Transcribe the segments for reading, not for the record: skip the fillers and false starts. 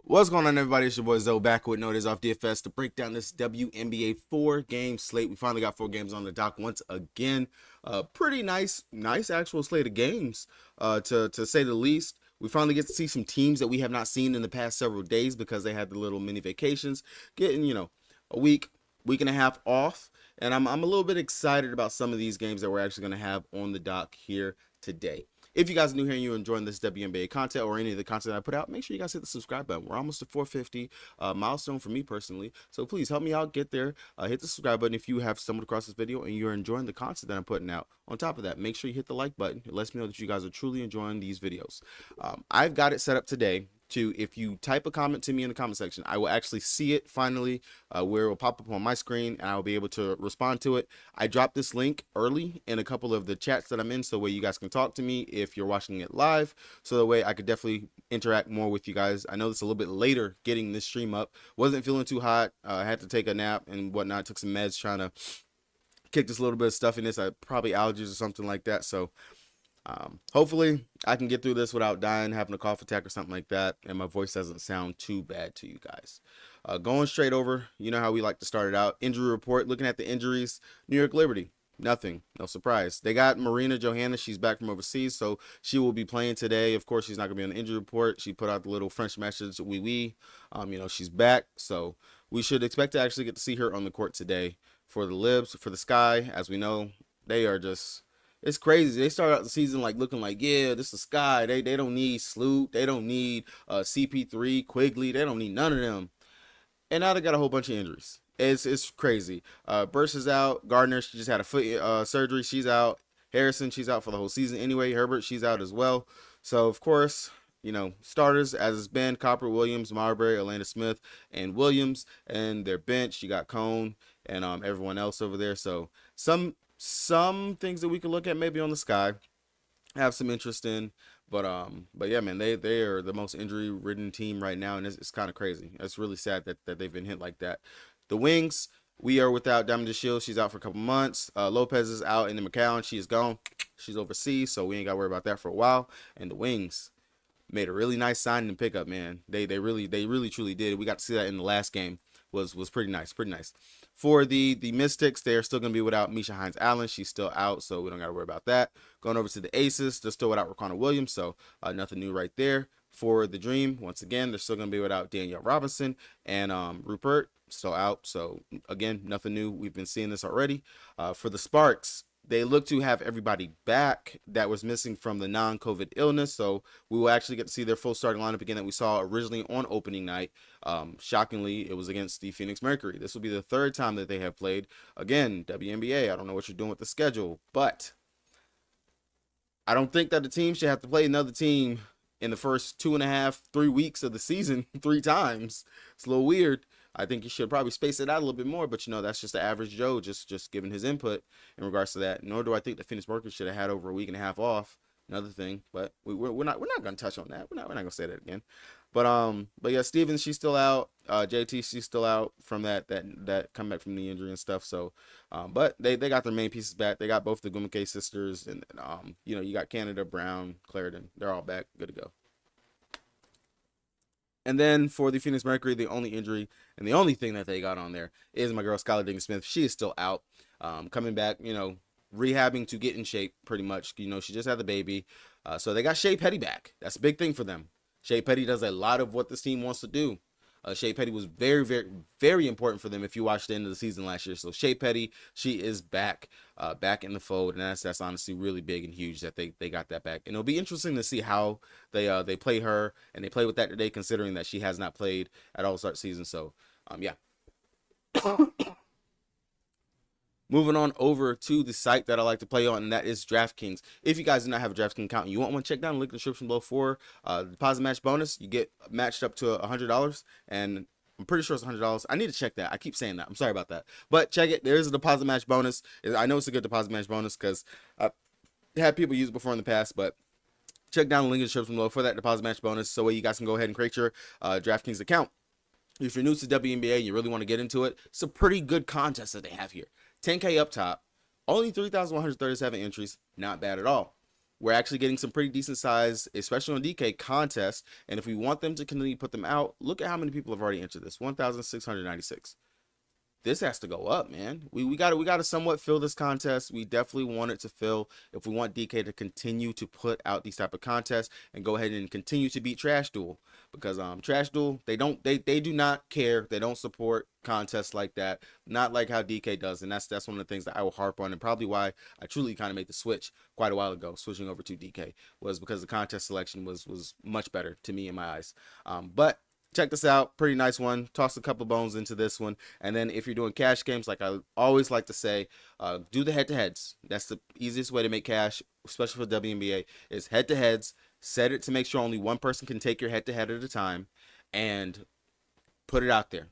What's going on, everybody? It's your boy Zoe back with Notice Off DFS to break down this WNBA 4-game slate. We finally got 4 games on the dock once again. Pretty nice actual slate of games, to say the least. We finally get to see some teams that we have not seen in the past several days because they had the little mini vacations, getting a week and a half off. And I'm a little bit excited about some of these games that we're actually going to have on the dock here today. If you guys are new here and you're enjoying this WNBA content or any of the content I put out, make sure you guys hit the subscribe button. We're almost to 450 milestone for me personally. So please help me out, get there. Hit the subscribe button if you have stumbled across this video and you're enjoying the content that I'm putting out. On top of that, make sure you hit the like button. It lets me know that you guys are truly enjoying these videos. I've got it set up today to, if you type a comment to me in the comment section, I will actually see it finally, where it will pop up on my screen and I will be able to respond to it. I dropped this link early in a couple of the chats that I'm in, so that way you guys can talk to me if you're watching it live, so that way I could definitely interact more with you guys. I know it's a little bit later getting this stream up. Wasn't feeling too hot. I had to take a nap and whatnot. Took some meds trying to kick this little bit of stuffiness. I probably allergies or something like that. So hopefully I can get through this without dying, having a cough attack or something like that, and my voice doesn't sound too bad to you guys. Going straight over, you know how we like to start it out. Injury report, looking at the injuries. New York Liberty, nothing, no surprise. They got Marina Johanna, she's back from overseas, so she will be playing today. Of course, she's not gonna be on the injury report. She put out the little French message, oui, she's back, so we should expect to actually get to see her on the court today. For the Libs, for the Sky, as we know, they are just, it's crazy. They start out the season like looking like, yeah, this is Sky. They don't need Sloot. They don't need CP3, Quigley. They don't need none of them. And now they got a whole bunch of injuries. It's crazy. Burst is out. Gardner, she just had a foot surgery. She's out. Harrison, she's out for the whole season anyway. Herbert, she's out as well. So, of course, starters, as it's been, Copper, Williams, Marbury, Elena Smith, and Williams. And their bench, you got Cone and everyone else over there. So, some things that we could look at maybe on the Sky, have some interest in, but yeah, man, they are the most injury ridden team right now, and it's kind of crazy. It's really sad that they've been hit like that. The Wings, we are without Diamond DeShield. She's out for a couple months. Lopez is out, and then McCown, she is gone. She's overseas, so we ain't got to worry about that for a while. And the Wings made a really nice signing and pickup, man. They really truly did. We got to see that in the last game. Was pretty nice. For the Mystics, they're still going to be without Misha Hines-Allen. She's still out, so we don't got to worry about that. Going over to the Aces, they're still without Raquana Williams, so nothing new right there. For the Dream, once again, they're still going to be without Danielle Robinson, and Rupert, still out, so again, nothing new. We've been seeing this already. For the Sparks, they look to have everybody back that was missing from the non-COVID illness, so we will actually get to see their full starting lineup again that we saw originally on opening night. Shockingly, it was against the Phoenix Mercury. This will be the 3rd time that they have played. Again, WNBA, I don't know what you're doing with the schedule, but I don't think that the team should have to play another team in the first 2.5, 3 weeks of the season 3 times. It's a little weird. I think you should probably space it out a little bit more, but that's just the average Joe just giving his input in regards to that. Nor do I think the Phoenix Mercury should have had over a week and a half off. Another thing, but we're not going to touch on that. We're not going to say that again. But yeah, Stevens, she's still out. JT, she's still out from that comeback from the injury and stuff. So, but they got their main pieces back. They got both the Gumake sisters, and you got Canada, Brown, Clarendon. They're all back, good to go. And then for the Phoenix Mercury, the only injury and the only thing that they got on there is my girl Skylar Diggins-Smith. She is still out, coming back, rehabbing to get in shape pretty much. She just had the baby. So they got Shea Petty back. That's a big thing for them. Shea Petty does a lot of what this team wants to do. Shea Petty was very important for them if you watched the end of the season last year. So Shea Petty, she is back in the fold, and that's honestly really big and huge that they got that back. And it'll be interesting to see how they play her, and they play with that today, considering that she has not played at all start season. So yeah. Moving on over to the site that I like to play on, and that is DraftKings. If you guys do not have a DraftKings account and you want one, check down the link in the description below for deposit match bonus. You get matched up to $100, and I'm pretty sure it's $100. I need to check that. I keep saying that. I'm sorry about that. But check it. There is a deposit match bonus. I know it's a good deposit match bonus because I've had people use it before in the past, but check down the link in the description below for that deposit match bonus, so you guys can go ahead and create your DraftKings account. If you're new to WNBA and you really want to get into it, it's a pretty good contest that they have here. 10K up top, only 3,137 entries, not bad at all. we're actually getting some pretty decent size, especially on DK contests. And if we want them to continue to put them out, look at how many people have already entered this. 1,696. This has to go up, man. We got to somewhat fill this contest. We definitely want it to fill if we want DK to continue to put out these type of contests and go ahead and continue to beat Trash Duel, because Trash Duel, they do not care. They don't support contests like that, not like how DK does. And that's one of the things that I will harp on, and probably why I truly kind of made the switch quite a while ago, switching over to DK, was because the contest selection was much better to me in my eyes. But check this out, pretty nice one. Toss a couple bones into this one. And then if you're doing cash games, like I always like to say, do the head-to-heads. That's the easiest way to make cash, especially for WNBA, is head-to-heads. Set it to make sure only one person can take your head-to-head at a time, and put it out there.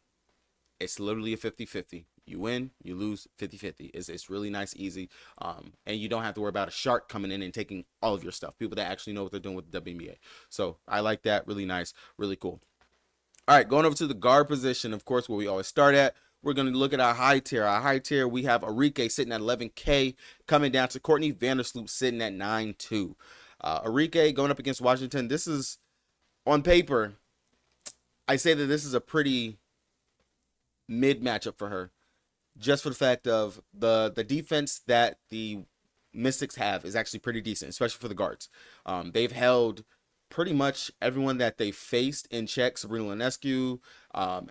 It's literally a 50-50. You win, you lose, 50-50. It's really nice, easy, and you don't have to worry about a shark coming in and taking all of your stuff. People that actually know what they're doing with the WNBA. So I like that. Really nice, really cool. All right, going over to the guard position, of course, where we always start at. We're going to look at our high tier. Our high tier, we have Arike sitting at 11K, coming down to Courtney Vandersloot sitting at 9.2. Arike going up against Washington. This is, on paper, I say that this is a pretty mid matchup for her, just for the fact of the defense that the Mystics have is actually pretty decent, especially for the guards. They've held pretty much everyone that they faced in check. Sabrina Ionescu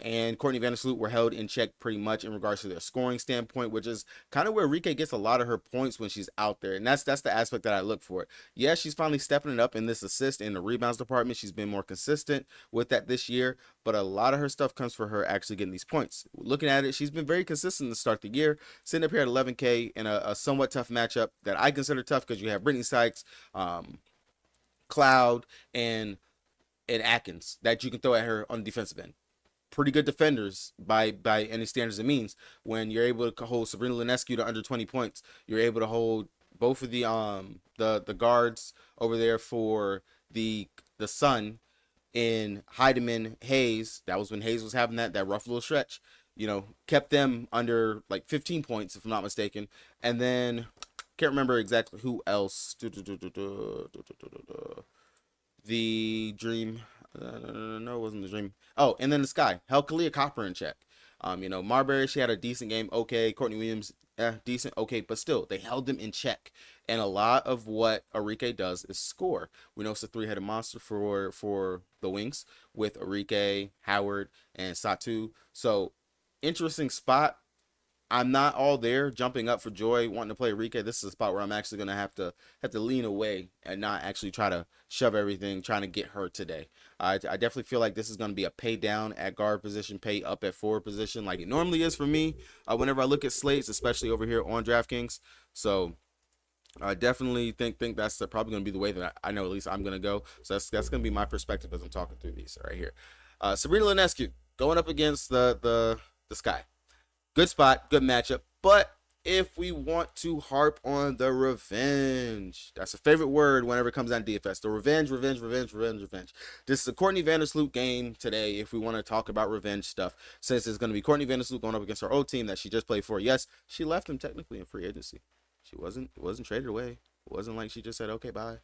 and Courtney Vandersloot were held in check pretty much in regards to their scoring standpoint, which is kind of where Arike gets a lot of her points when she's out there. And that's the aspect that I look for. Yeah, she's finally stepping it up in this assist in the rebounds department. She's been more consistent with that this year, but a lot of her stuff comes for her actually getting these points. Looking at it, she's been very consistent to start the year, sitting up here at 11K in a somewhat tough matchup that I consider tough, because you have Brittany Sykes, Cloud, and Atkins that you can throw at her on the defensive end. Pretty good defenders by any standards and means. When you're able to hold Sabrina Ionescu to under 20 points, you're able to hold both of the guards over there for the Sun in Heidemann, Hayes. That was when Hayes was having that rough little stretch. You know, kept them under like 15 points, if I'm not mistaken. And then can't remember exactly who else. The Dream. No, it wasn't the Dream. Oh, and then the Sky. Held Kalia Copper in check. Marbury, she had a decent game. Okay. Courtney Williams, decent. Okay. But still, they held them in check. And a lot of what Arike does is score. We know it's a three-headed monster for the Wings with Arike, Howard, and Satu. So, interesting spot. I'm not all there jumping up for joy wanting to play Arike. This is a spot where I'm actually gonna have to lean away and not actually try to shove everything trying to get her today. I definitely feel like this is gonna be a pay down at guard position, pay up at forward position, like it normally is for me. Whenever I look at slates, especially over here on DraftKings. So I definitely think that's probably gonna be the way that I know at least I'm gonna go. So that's gonna be my perspective as I'm talking through these right here. Sabrina Ionescu going up against the Sky. Good spot, good matchup. But if we want to harp on the revenge, that's a favorite word whenever it comes down to DFS. The revenge. This is a Courtney Vandersloot game today if we want to talk about revenge stuff, since it's going to be Courtney Vandersloot going up against her old team that she just played for. Yes, she left him technically in free agency. She wasn't traded away. It wasn't like she just said, okay, bye.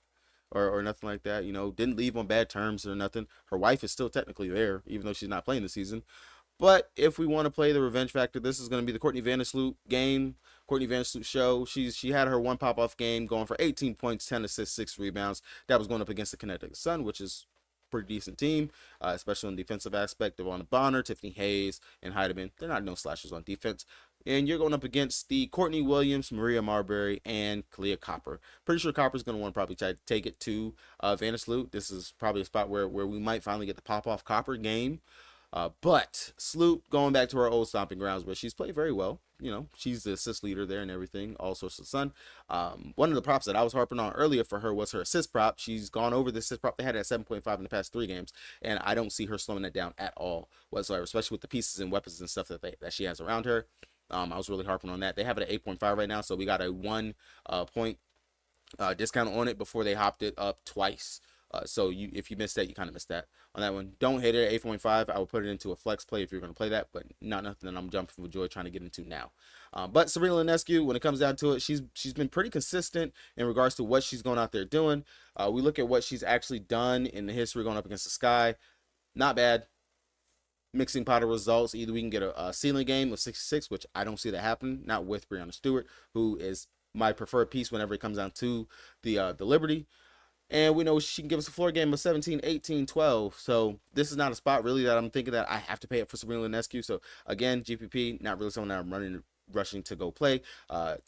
Or nothing like that. Didn't leave on bad terms or nothing. Her wife is still technically there, even though she's not playing this season. But if we want to play the revenge factor, this is going to be the Courtney Vandersloot game, Courtney Vandersloot show. She had her one pop-off game going for 18 points, 10 assists, 6 rebounds. That was going up against the Connecticut Sun, which is a pretty decent team, especially on the defensive aspect. Devonna Bonner, Tiffany Hayes, and Heidemann. They're not no slashers on defense. And you're going up against the Courtney Williams, Maria Marbury, and Kalia Copper. Pretty sure Copper's going to want to probably try to take it to Vandersloot. This is probably a spot where we might finally get the pop-off Copper game. But Sloot going back to her old stomping grounds where she's played very well. She's the assist leader there and everything. All sorts of sun. One of the props that I was harping on earlier for her was her assist prop. She's gone over the assist prop. They had it at 7.5 in the past 3 games, and I don't see her slowing that down at all whatsoever, especially with the pieces and weapons and stuff that she has around her. I was really harping on that. They have it at 8.5 right now, so we got a 1 point discount on it before they hopped it up twice. So if you missed that, you kind of missed that on that one. Don't hate it at 8.5. I would put it into a flex play if you're going to play that, but not nothing that I'm jumping for joy trying to get into now. But Serena Ionescu, when it comes down to it, she's been pretty consistent in regards to what she's going out there doing. We look at what she's actually done in the history going up against the Sky. Not bad. Mixing pot of results. Either we can get a ceiling game of 66, which I don't see that happening. Not with Breonna Stewart, who is my preferred piece whenever it comes down to the Liberty. And we know she can give us a floor game of 17, 18, 12. So this is not a spot really that I'm thinking that I have to pay up for Sabrina Ionescu. So again, GPP, not really someone that I'm rushing to go play.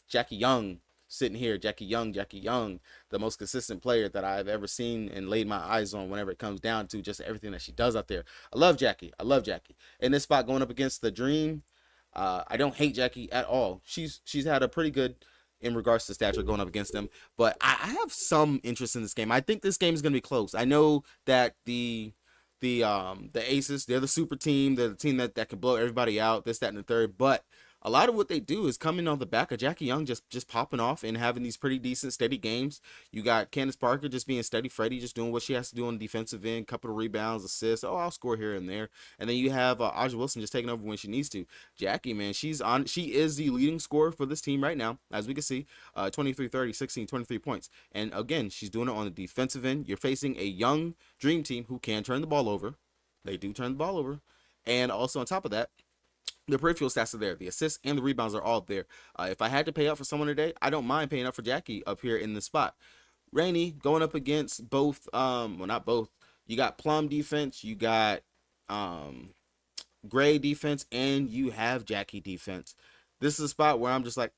Jackie Young sitting here. Jackie Young, the most consistent player that I've ever seen and laid my eyes on whenever it comes down to just everything that she does out there. I love Jackie. In this spot going up against the Dream, I don't hate Jackie at all. She's had a pretty good in regards to stature going up against them, but I have some interest in this game. I think this game is going to be close. I know that the Aces, they're the super team, they're the team that can blow everybody out, this, that, and the third, but a lot of what they do is coming on the back of Jackie Young just popping off and having these pretty decent, steady games. You got Candace Parker just being steady Freddy, just doing what she has to do on the defensive end, couple of rebounds, assists. Oh, I'll score here and there. And then you have Aja Wilson just taking over when she needs to. Jackie, man, she is the leading scorer for this team right now, as we can see. 23, 30, 16, 23 points. And again, she's doing it on the defensive end. You're facing a young Dream team who can turn the ball over. They do turn the ball over. And also on top of that, the peripheral stats are there. The assists and the rebounds are all there. If I had to pay up for someone today, I don't mind paying up for Jackie up here in the spot. Rainey going up against both, well, not both. You got Plum defense, you got Gray defense, and you have Jackie defense. This is a spot where I'm just like,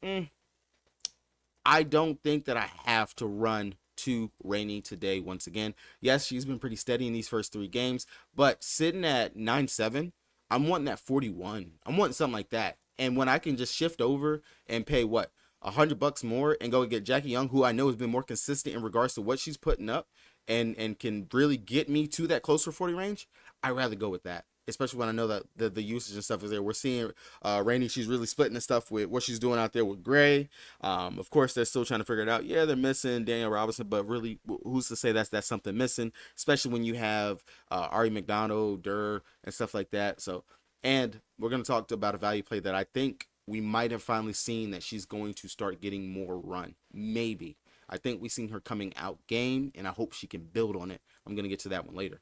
I don't think that I have to run to Rainey today once again. Yes, she's been pretty steady in these first 3 games, but sitting at 9-7, I'm wanting that 41. I'm wanting something like that. And when I can just shift over and pay what, $100 more and go get Jackie Young, who I know has been more consistent in regards to what she's putting up and can really get me to that closer 40 range, I'd rather go with that. Especially when I know that the usage and stuff is there. We're seeing Rainey, she's really splitting the stuff with what she's doing out there with Gray. Of course, they're still trying to figure it out. Yeah, they're missing Daniel Robinson, but really, who's to say that's something missing? Especially when you have Ari McDonald, Durr, and stuff like that. So, and we're going to talk about a value play that I think we might have finally seen that she's going to start getting more run. Maybe. I think we've seen her coming out game, and I hope she can build on it. I'm going to get to that one later.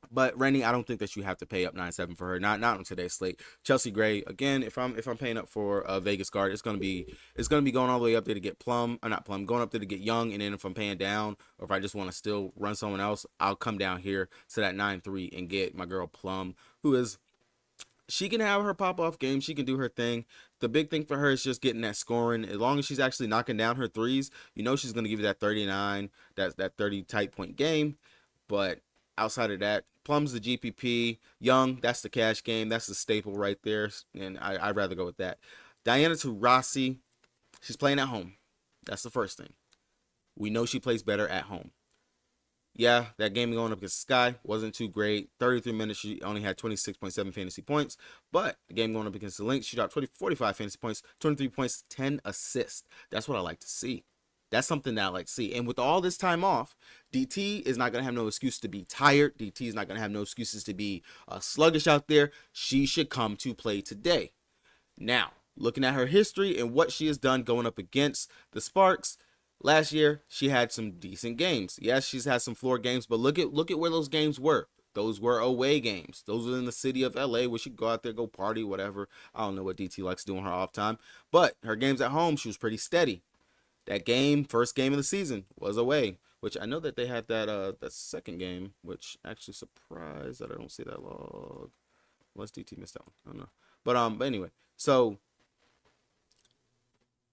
But Rennie, I don't think that you have to pay up 9-7 for her. Not on today's slate. Chelsea Gray, again, if I'm paying up for a Vegas guard, it's gonna be going all the way up there to get Plum, or not Plum, going up there to get Young, and then if I'm paying down, or if I just want to still run someone else, I'll come down here to that 9-3 and get my girl Plum, who is, she can have her pop off game, she can do her thing. The big thing for her is just getting that scoring. As long as she's actually knocking down her threes, you know she's gonna give you that 39, that 30 type point game. But outside of that, Plum's the GPP. Young, that's the cash game. That's the staple right there. And I'd rather go with that. Diana Taurasi, she's playing at home. That's the first thing. We know she plays better at home. Yeah, that game going up against Sky wasn't too great. 33 minutes, she only had 26.7 fantasy points. But the game going up against the Lynx, she dropped 45 fantasy points, 23 points, 10 assists. That's what I like to see. That's something that I like to see. And with all this time off, DT is not going to have no excuse to be tired. DT is not going to have no excuses to be sluggish out there. She should come to play today. Now, looking at her history and what she has done going up against the Sparks, last year she had some decent games. Yes, she's had some floor games, but look at where those games were. Those were away games. Those were in the city of LA where she could go out there, go party, whatever. I don't know what DT likes doing her off time. But her games at home, she was pretty steady. That game, first game of the season, was away, which I know that they had that second game, which actually surprised that I don't see that log. Unless DT missed that one. I don't know. But anyway, so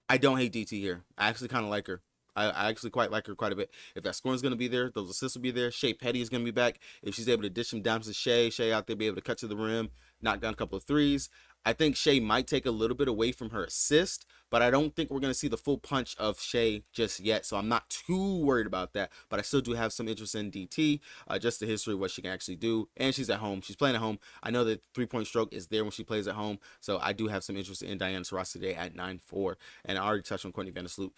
I don't hate DT here. I actually kind of like her. I actually quite like her quite a bit. If that scoring is going to be there, those assists will be there. Shea Petty is going to be back. If she's able to dish some dimes to Shea out there be able to cut to the rim, knock down a couple of threes. I think Shea might take a little bit away from her assist, but I don't think we're going to see the full punch of Shea just yet. So I'm not too worried about that, but I still do have some interest in DT, just the history of what she can actually do. And she's at home. She's playing at home. I know that 3-point stroke is there when she plays at home. So I do have some interest in Diana Taurasi today at 9-4. And I already touched on Courtney Vandersloot.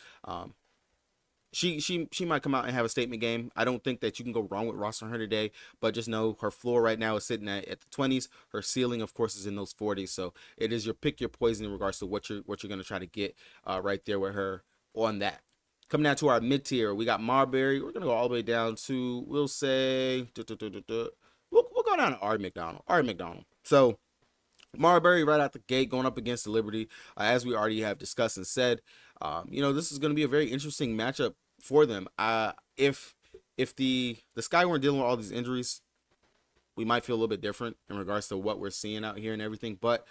she might come out and have a statement game. I don't think that you can go wrong with rostering her today, but just know her floor right now is sitting at the 20s. Her ceiling, of course, is in those 40s. So it is your pick your poison in regards to what you're gonna try to get right there with her on that. Coming down to our mid tier, we got Marbury. We're gonna go all the way down to, we'll say, we'll go down to Ari McDonald. Ari McDonald. So Marbury right out the gate going up against the Liberty, as we already have discussed and said. This is going to be a very interesting matchup for them. If the Sky weren't dealing with all these injuries, we might feel a little bit different in regards to what we're seeing out here and everything. But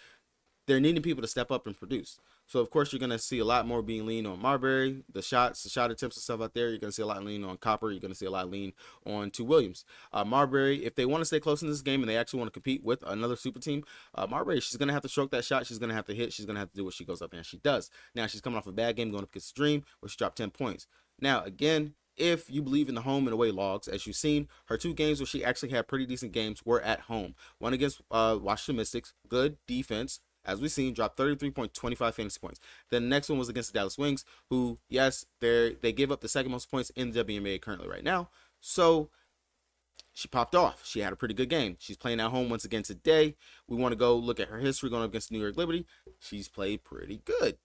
they're needing people to step up and produce. So of course you're gonna see a lot more being lean on Marbury, the shot attempts and stuff out there. You're gonna see a lot lean on Copper. You're gonna see a lot lean on to Williams. Marbury, if they want to stay close in this game and they actually want to compete with another super team, Marbury, she's gonna have to stroke that shot. She's gonna have to hit. She's gonna have to do what she goes up there and she does. Now she's coming off a bad game going up against Dream where she dropped 10 points. Now again, if you believe in the home and away logs, as you've seen, her 2 games where she actually had pretty decent games were at home. One against Washington Mystics, good defense, as we've seen, dropped 33.25 fantasy points. Then the next one was against the Dallas Wings, who, yes, they give up the second most points in the WNBA currently right now. So she popped off. She had a pretty good game. She's playing at home once again today. We want to go look at her history going up against New York Liberty. She's played pretty good.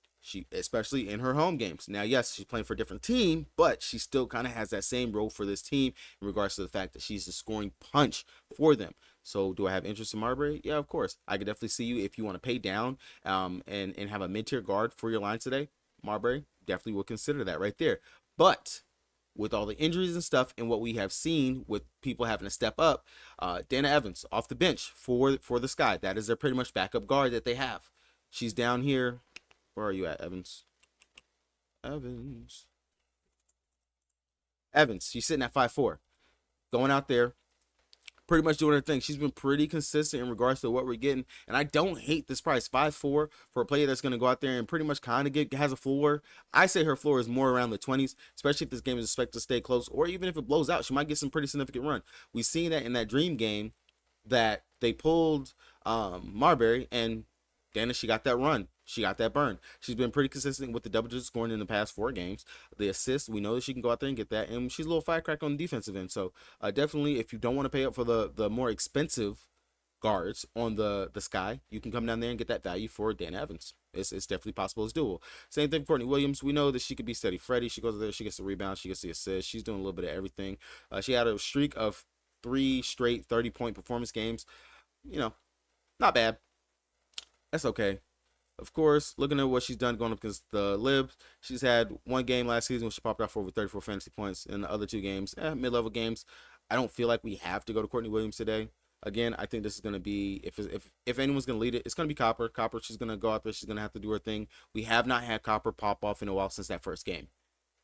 Especially in her home games. Now, yes, she's playing for a different team, but she still kind of has that same role for this team in regards to the fact that she's the scoring punch for them. So do I have interest in Marbury? Yeah, of course. I could definitely see you if you want to pay down and have a mid-tier guard for your line today. Marbury definitely will consider that right there. But with all the injuries and stuff and what we have seen with people having to step up, Dana Evans off the bench for the Sky. That is their pretty much backup guard that they have. She's down here. Where are you at, Evans? Evans. She's sitting at 5'4", going out there, pretty much doing her thing. She's been pretty consistent in regards to what we're getting, and I don't hate this price. 5'4" for a player that's going to go out there and pretty much kind of has a floor. I say her floor is more around the 20s, especially if this game is expected to stay close, or even if it blows out, she might get some pretty significant run. We've seen that in that Dream game that they pulled Marbury, and Dana, she got that run. She got that burn. She's been pretty consistent with the double-digit scoring in the past 4 games. The assists, we know that she can go out there and get that, and she's a little firecracker on the defensive end. So definitely, if you don't want to pay up for the more expensive guards on the Sky, you can come down there and get that value for Dana Evans. It's definitely possible. It's doable. Same thing for Courtney Williams. We know that she could be steady Freddy. She goes there, she gets the rebound, she gets the assist. She's doing a little bit of everything. She had a streak of 3 straight 30-point performance games. Not bad. That's okay. Of course, looking at what she's done going up against the Libs, she's had 1 game last season where she popped out for over 34 fantasy points. In the other 2 games, mid-level games. I don't feel like we have to go to Courtney Williams today. Again, I think this is going to be, if anyone's going to lead it, it's going to be Copper. Copper, she's going to go out there. She's going to have to do her thing. We have not had Copper pop off in a while since that first game.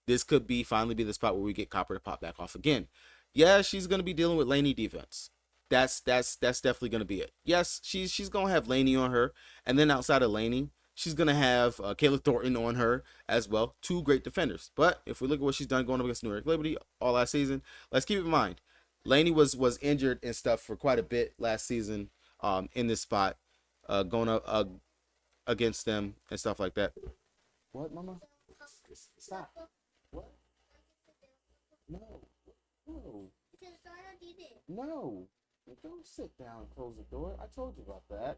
This could finally be the spot where we get Copper to pop back off again. Yeah, she's going to be dealing with laney defense. That's definitely going to be it. Yes, she's going to have Laney on her. And then outside of Laney, she's going to have Kayla Thornton on her as well. 2 great defenders. But if we look at what she's done going up against New York Liberty all last season, let's keep in mind, Laney was injured and stuff for quite a bit last season in this spot, going up against them and stuff like that. What, Mama? Stop. What? No. No. No. Don't sit down and close the door. I told you about that.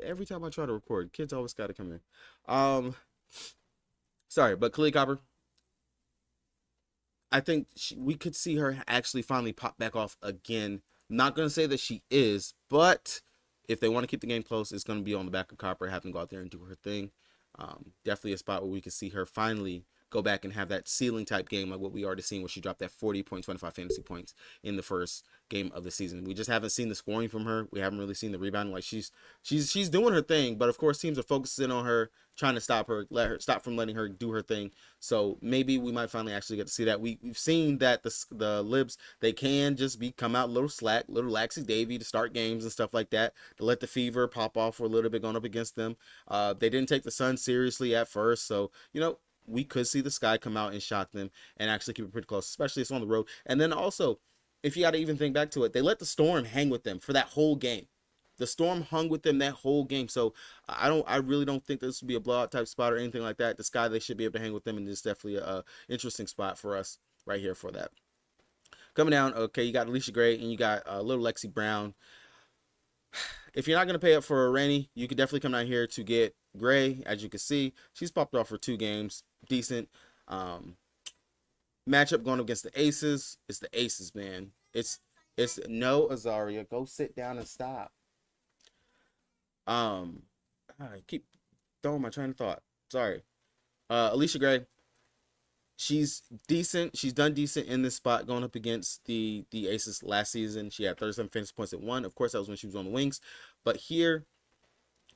Every time I try to record, kids always got to come in. Sorry, but Khalid Copper, I think we could see her actually finally pop back off again. Not going to say that she is, but if they want to keep the game close, it's going to be on the back of Copper, having to go out there and do her thing. Definitely a spot where we could see her finally go back and have that ceiling type game like what we already seen where she dropped that 40.25 fantasy points in the first game of the season. We just haven't seen the scoring from her. We haven't really seen the rebounding. Like she's doing her thing, but of course teams are focusing on her, trying to stop from letting her do her thing. So maybe we might finally actually get to see that. We've seen that the Libs, they can just come out a little slack, little laxy davy to start games and stuff like that, to let the fever pop off for a little bit going up against them. They didn't take the Sun seriously at first, so we could see the Sky come out and shock them and actually keep it pretty close, especially if it's on the road. And then also, if you got to even think back to it, they let the Storm hang with them for that whole game. The Storm hung with them that whole game. So I really don't think this would be a blowout type spot or anything like that. The Sky, they should be able to hang with them, and it's definitely a interesting spot for us right here for that. Coming down, okay, you got Alicia Gray and you got little Lexi Brown. If you're not going to pay up for a Rainy, you could definitely come down here to get Gray. As you can see, she's popped off for 2 games. Decent. Matchup going up against the Aces. It's the Aces, man. It's no, Azaria. Go sit down and stop. I keep throwing my train of thought. Sorry. Alicia Gray. She's decent. She's done decent in this spot going up against the Aces last season. She had 37 fantasy points at 1. Of course, that was when she was on the wings. But here,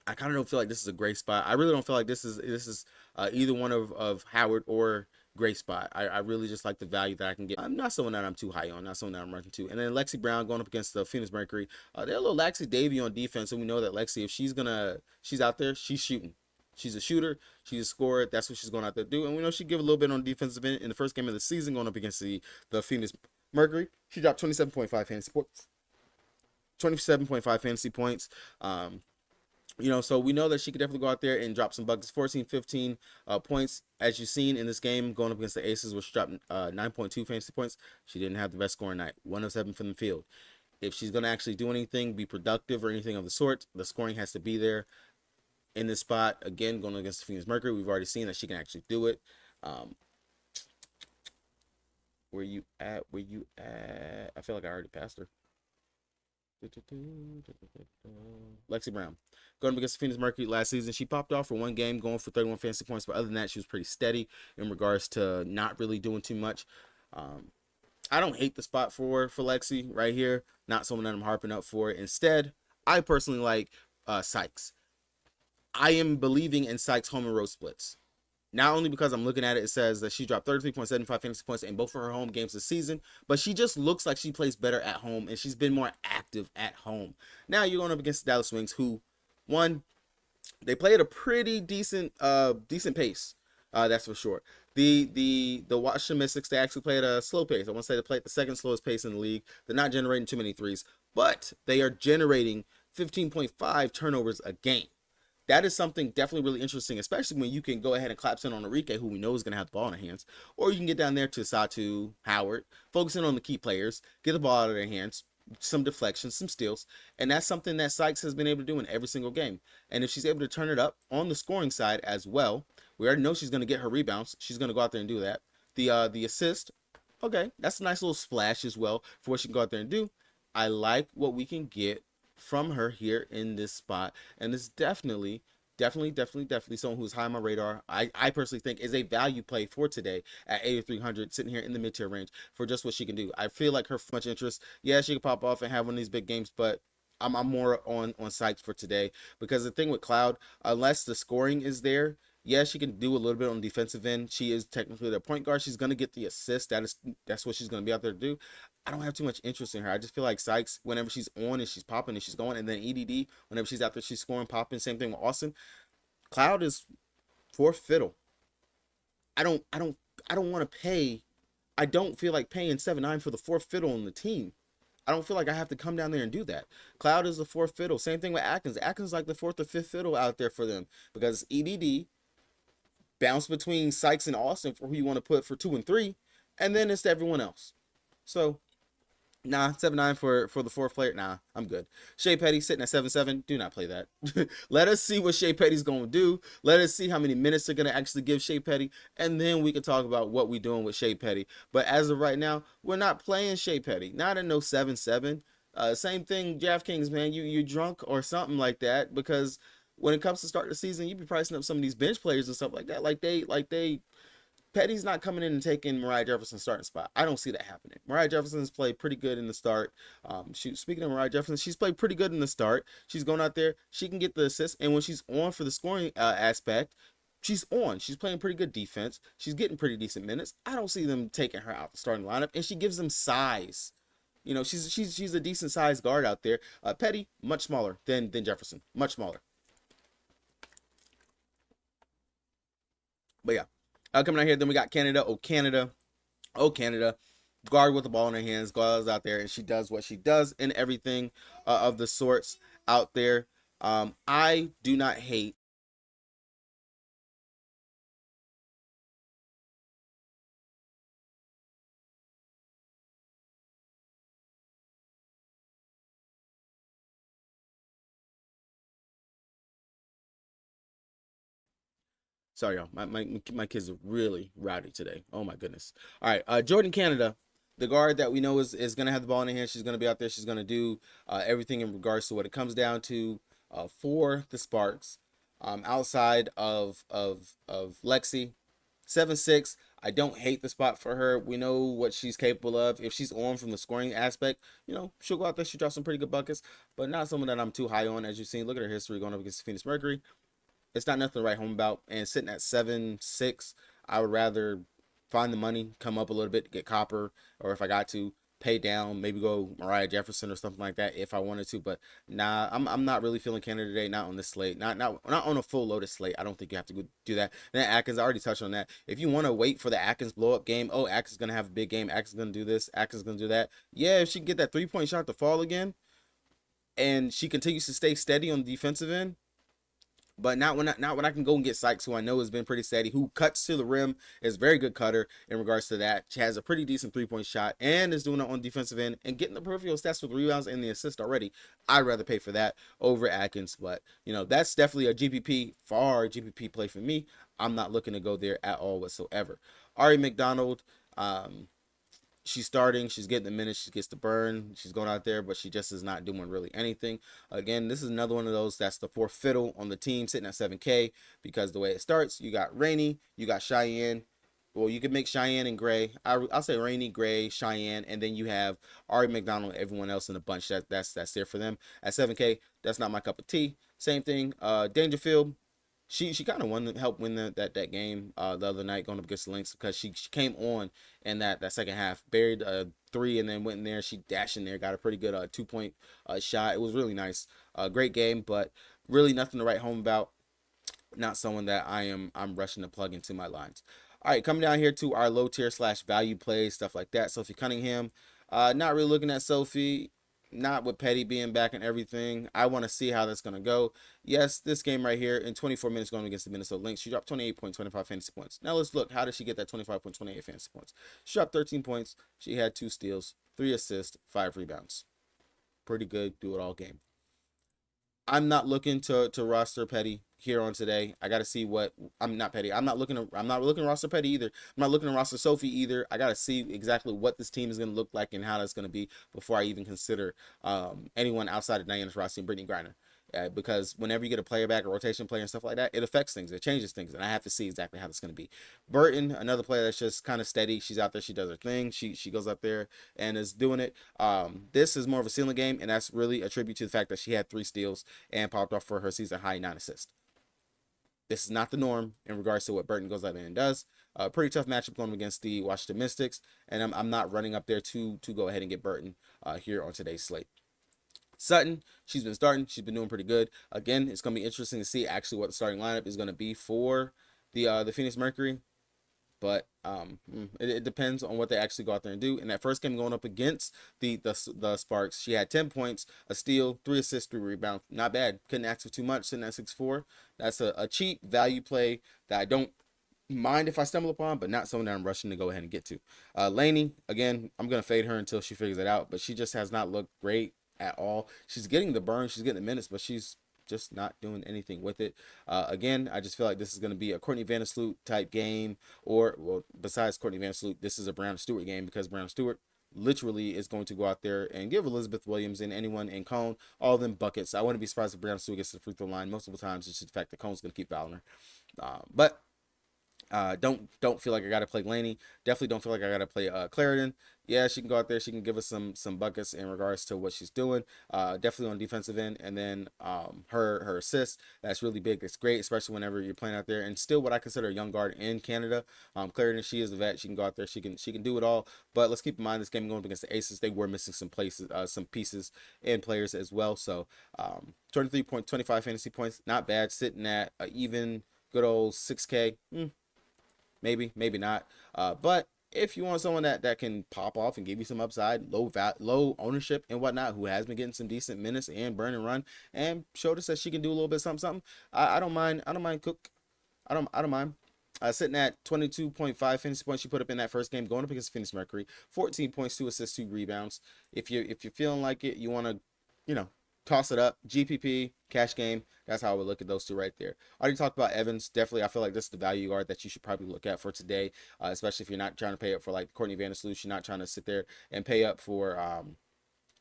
I kind of don't feel like this is a great spot. I really don't feel like this is either one of Howard or Gray spot. I really just like the value that I can get. I'm not someone that I'm too high on, not someone that I'm running to. And then Lexi Brown going up against the Phoenix Mercury. They're a little laxy Davy on defense, and we know that Lexi, if she's out there, she's shooting. She's a shooter. She's a scorer. That's what she's going out there to do. And we know she give a little bit on defensive end in the first game of the season going up against the Phoenix Mercury. She dropped 27.5 fantasy points. 27.5 fantasy points. So we know that she could definitely go out there and drop some buckets. 14, 15 points, as you've seen in this game, going up against the Aces, which dropped 9.2 fantasy points. She didn't have the best scoring night. 1 of 7 from the field. If she's going to actually do anything, be productive or anything of the sort, the scoring has to be there. In this spot, again, going against the Phoenix Mercury, we've already seen that she can actually do it. Where you at? I feel like I already passed her. Lexi Brown. Going up against the Phoenix Mercury last season, she popped off for 1 game, going for 31 fantasy points. But other than that, she was pretty steady in regards to not really doing too much. I don't hate the spot for Lexi right here. Not someone that I'm harping up for. Instead, I personally like Sykes. I am believing in Sykes' home and road splits. Not only because I'm looking at it, it says that she dropped 33.75 fantasy points in both of her home games this season, but she just looks like she plays better at home, and she's been more active at home. Now you're going up against the Dallas Wings, who, one, they play at a pretty decent pace. That's for sure. The Washington Mystics, they actually play at a slow pace. I want to say they play at the second slowest pace in the league. They're not generating too many threes, but they are generating 15.5 turnovers a game. That is something definitely really interesting, especially when you can go ahead and collapse in on Enrique, who we know is going to have the ball in their hands. Or you can get down there to Satu, Howard, focusing on the key players, get the ball out of their hands, some deflections, some steals. And that's something that Sykes has been able to do in every single game. And if she's able to turn it up on the scoring side as well, we already know she's going to get her rebounds. She's going to go out there and do that. The assist, okay, that's a nice little splash as well for what she can go out there and do. I like what we can get from her here in this spot, and it's definitely someone who's high on my radar. I personally think is a value play for today at 8,300, sitting here in the mid-tier range for just what she can do. I feel like her much interest. Yeah, she can pop off and have one of these big games, but I'm more on Sykes for today, because the thing with Cloud, unless the scoring is there, yeah, she can do a little bit on the defensive end. She is technically the point guard. She's going to get the assist. That's what she's going to be out there to do. I don't have too much interest in her. I just feel like Sykes, whenever she's on and she's popping and she's going, and then EDD, whenever she's out there, she's scoring, popping. Same thing with Austin. Cloud is fourth fiddle. I don't want to pay. I don't feel like paying 7-9 for the fourth fiddle on the team. I don't feel like I have to come down there and do that. Cloud is the fourth fiddle. Same thing with Atkins. Atkins is like the fourth or fifth fiddle out there for them, because EDD bounce between Sykes and Austin for who you want to put for 2 and 3, and then it's to everyone else. So, nah, 7-9 for the fourth player. Nah, I'm good. Shea Petty sitting at 7-7. Do not play that. Let us see what Shea Petty's going to do. Let us see how many minutes they're going to actually give Shea Petty, and then we can talk about what we're doing with Shea Petty. But as of right now, we're not playing Shea Petty. Not in no 7-7. Same thing, DraftKings, man. You drunk or something like that, because when it comes to start the season, you be pricing up some of these bench players and stuff like that. Like they Petty's not coming in and taking Mariah Jefferson's starting spot. I don't see that happening. Mariah Jefferson's played pretty good in the start. Speaking of Mariah Jefferson, she's played pretty good in the start. She's going out there. She can get the assist. And when she's on for the scoring aspect, she's on. She's playing pretty good defense. She's getting pretty decent minutes. I don't see them taking her out the starting lineup. And she gives them size. You know, she's a decent sized guard out there. Petty, much smaller than Jefferson. Much smaller. But yeah, coming out here, then we got Canada. Oh, Canada. Guard with the ball in her hands, goes out there, and she does what she does in everything of the sorts. out there. I do not hate. Sorry, y'all. My kids are really rowdy today. Oh my goodness. All right, Jordan Canada, the guard that we know is gonna have the ball in her hand. She's gonna be out there. She's gonna do everything in regards to what it comes down to for the Sparks. Outside of Lexi, 7'6". I don't hate the spot for her. We know what she's capable of. If she's on from the scoring aspect, she'll go out there. She drops some pretty good buckets, but not someone that I'm too high on. As you've seen, look at her history going up against Phoenix Mercury. It's not nothing to write home about. And sitting at 7'6", I would rather find the money, come up a little bit, get Copper, or if I got to pay down, maybe go Mariah Jefferson or something like that if I wanted to. But nah, I'm not really feeling Canada today. Not on this slate. Not on a full loaded slate. I don't think you have to go do that. And then Atkins, I already touched on that. If you want to wait for the Atkins blow up game, oh, Atkins is gonna have a big game. Atkins is gonna do this. Atkins is gonna do that. Yeah, if she can get that 3-point shot to fall again, and she continues to stay steady on the defensive end, but not when I can go and get Sykes, who I know has been pretty steady, who cuts to the rim, is a very good cutter in regards to that. She has a pretty decent 3-point shot and is doing it on defensive end and getting the peripheral stats with rebounds and the assist already. I'd rather pay for that over Atkins, but that's definitely a GPP, far GPP play for me. I'm not looking to go there at all whatsoever. Ari McDonald, she's starting, she's getting the minutes, she gets the burn, she's going out there, but she just is not doing really anything. Again, this is another one of those that's the fourth fiddle on the team, sitting at 7K, because the way it starts, you got Rainey, you got Cheyenne. Well, you can make Cheyenne and Gray. I'll say Rainey, Gray, Cheyenne, and then you have Ari McDonald, everyone else in the bunch that's there for them at 7K. That's not my cup of tea. Same thing, Dangerfield. She kind of helped win that game the other night going up against the Lynx, because she came on in that second half, buried a three, and then went in there. She dashed in there, got a pretty good 2-point shot. It was really nice. Great game, but really nothing to write home about. Not someone that I'm rushing to plug into my lines. All right, coming down here to our low tier / value plays, stuff like that. Sophie Cunningham, not really looking at Sophie. Not with Petty being back and everything. I want to see how that's going to go. Yes, this game right here in 24 minutes going against the Minnesota Lynx, she dropped 28.25 fantasy points. Now let's look. How did she get that 25.28 fantasy points? She dropped 13 points. She had 2 steals, 3 assists, 5 rebounds. Pretty good. Do it all game. I'm not looking to roster Petty here on today. I got to see what I'm not Petty. I'm not looking to roster Petty either. I'm not looking to roster Sophie either. I got to see exactly what this team is going to look like and how that's going to be before I even consider anyone outside of Diana Taurasi and Brittany Griner. Because whenever you get a player back, a rotation player and stuff like that, it affects things. It changes things, and I have to see exactly how it's going to be. Burton, another player that's just kind of steady. She's out there. She does her thing. She goes up there and is doing it. This is more of a ceiling game, and that's really a tribute to the fact that she had 3 steals and popped off for her season high 9 assists. This is not the norm in regards to what Burton goes out there and does. Pretty tough matchup going against the Washington Mystics, and I'm not running up there to go ahead and get Burton here on today's slate. Sutton, she's been starting. She's been doing pretty good. Again, it's going to be interesting to see actually what the starting lineup is going to be for the Phoenix Mercury. But it depends on what they actually go out there and do. In that first game going up against the Sparks, she had 10 points, a steal, 3 assists, 3 rebounds. Not bad. Couldn't ask for too much, sitting at 6'4". That's a cheap value play that I don't mind if I stumble upon, but not someone that I'm rushing to go ahead and get to. Laney, again, I'm going to fade her until she figures it out, but she just has not looked great at all. She's getting the burn, she's getting the minutes, but she's just not doing anything with it. Again, I just feel like this is going to be a Courtney Vandersloot type game, or, well, besides Courtney Vandersloot, this is a Brown Stewart game, because Brown Stewart literally is going to go out there and give Elizabeth Williams and anyone in Cone all them buckets. I wouldn't be surprised if Brown Stewart gets to the free throw line multiple times. It's just the fact that Cone's going to keep fouling her. But don't feel like I gotta play Laney. Definitely don't feel like I gotta play Clarendon. Yeah, she can go out there. She can give us some buckets in regards to what she's doing. Definitely on defensive end, and then her assists. That's really big. It's great, especially whenever you're playing out there. And still, what I consider a young guard in Canada. Clarendon, she is a vet. She can go out there. She can do it all. But let's keep in mind this game going up against the Aces. They were missing some places, some pieces and players as well. So 23.25 fantasy points, not bad. Sitting at even good old 6K. Maybe not. But if you want someone that can pop off and give you some upside, low ownership and whatnot, who has been getting some decent minutes and burn and run, and showed us that she can do a little bit something. I don't mind. I don't mind Cook. I don't mind. Sitting at 22.5 fantasy points she put up in that first game, going up against Phoenix Mercury, 14 points, 2 assists, 2 rebounds. If you're feeling like it, you want to, you know, toss it up. GPP, cash game. That's how I would look at those two right there. I already talked about Evans. Definitely, I feel like this is the value guard that you should probably look at for today, especially if you're not trying to pay up for like Courtney Vandersloot. You're not trying to sit there and pay up for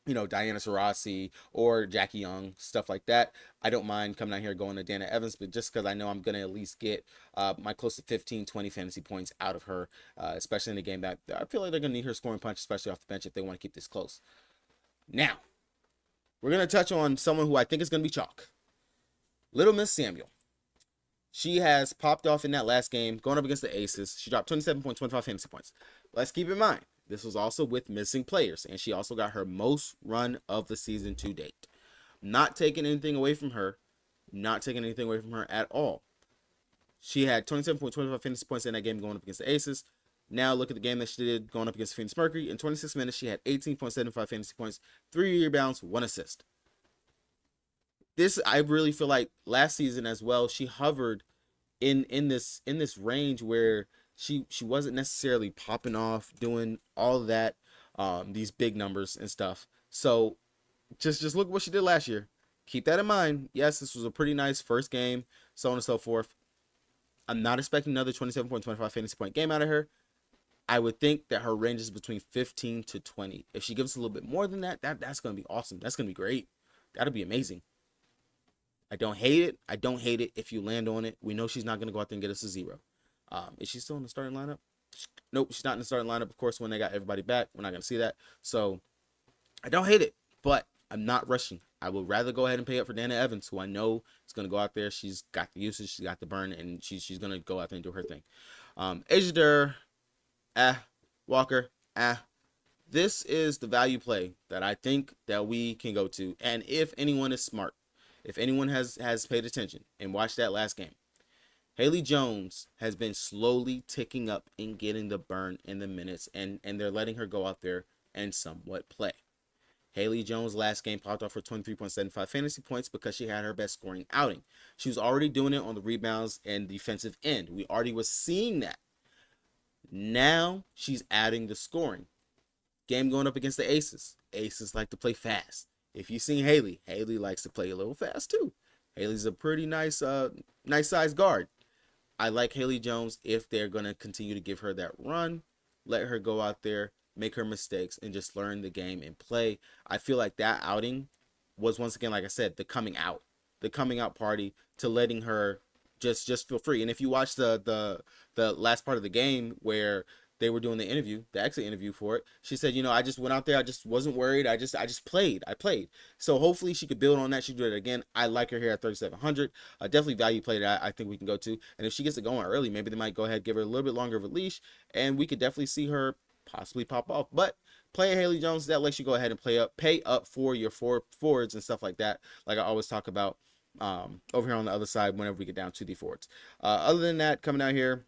Diana Taurasi or Jackie Young, stuff like that. I don't mind coming out here going to Dana Evans, but just because I know I'm going to at least get my close to 15, 20 fantasy points out of her, especially in a game that I feel like they're going to need her scoring punch, especially off the bench if they want to keep this close. Now, we're going to touch on someone who I think is going to be chalk. Little Miss Samuel. She has popped off in that last game, going up against the Aces. She dropped 27.25 fantasy points. Let's keep in mind, this was also with missing players, and she also got her most run of the season to date. Not taking anything away from her. Not taking anything away from her at all. She had 27.25 fantasy points in that game going up against the Aces. Now look at the game that she did going up against Phoenix Mercury. In 26 minutes, she had 18.75 fantasy points, 3 rebounds, 1 assist. This, I really feel like last season as well, she hovered in this range where she wasn't necessarily popping off, doing all of that, these big numbers and stuff. So just look at what she did last year. Keep that in mind. Yes, this was a pretty nice first game, so on and so forth. I'm not expecting another 27.25 fantasy point game out of her. I would think that her range is between 15 to 20. If she gives us a little bit more than that, that's going to be awesome. That's going to be great. That'll be amazing. I don't hate it. I don't hate it if you land on it. We know she's not going to go out there and get us a 0. Is she still in the starting lineup? Nope, she's not in the starting lineup. Of course, when they got everybody back, we're not going to see that. So I don't hate it, but I'm not rushing. I would rather go ahead and pay up for Dana Evans, who I know is going to go out there. She's got the usage, she's got the burn, and she's going to go out there and do her thing. Ajadur, Walker, this is the value play that I think that we can go to. And if anyone is smart, if anyone has paid attention and watched that last game, Haley Jones has been slowly ticking up and getting the burn in the minutes, and they're letting her go out there and somewhat play. Haley Jones last game popped off for 23.75 fantasy points because she had her best scoring outing. She was already doing it on the rebounds and defensive end. We already was seeing that. Now she's adding the scoring. Game going up against the Aces. Aces like to play fast. If you've seen Haley, Haley likes to play a little fast too. Haley's a pretty nice size guard. I like Haley Jones if they're going to continue to give her that run. Let her go out there, make her mistakes, and just learn the game and play. I feel like that outing was, once again, like I said, the coming out party to letting her just feel free. And if you watch the last part of the game where they were doing the interview, the exit interview for it, she said, I just went out there, I just wasn't worried, I just played. So hopefully she could build on that. She do it again. I like her here at 3,700. Definitely value play that I think we can go to. And if she gets it going early, maybe they might go ahead, give her a little bit longer of a leash, and we could definitely see her possibly pop off. But play Haley Jones, that lets you go ahead and pay up for your forwards and stuff like that, like I always talk about over here on the other side whenever we get down to the forwards. Other than that, coming out here,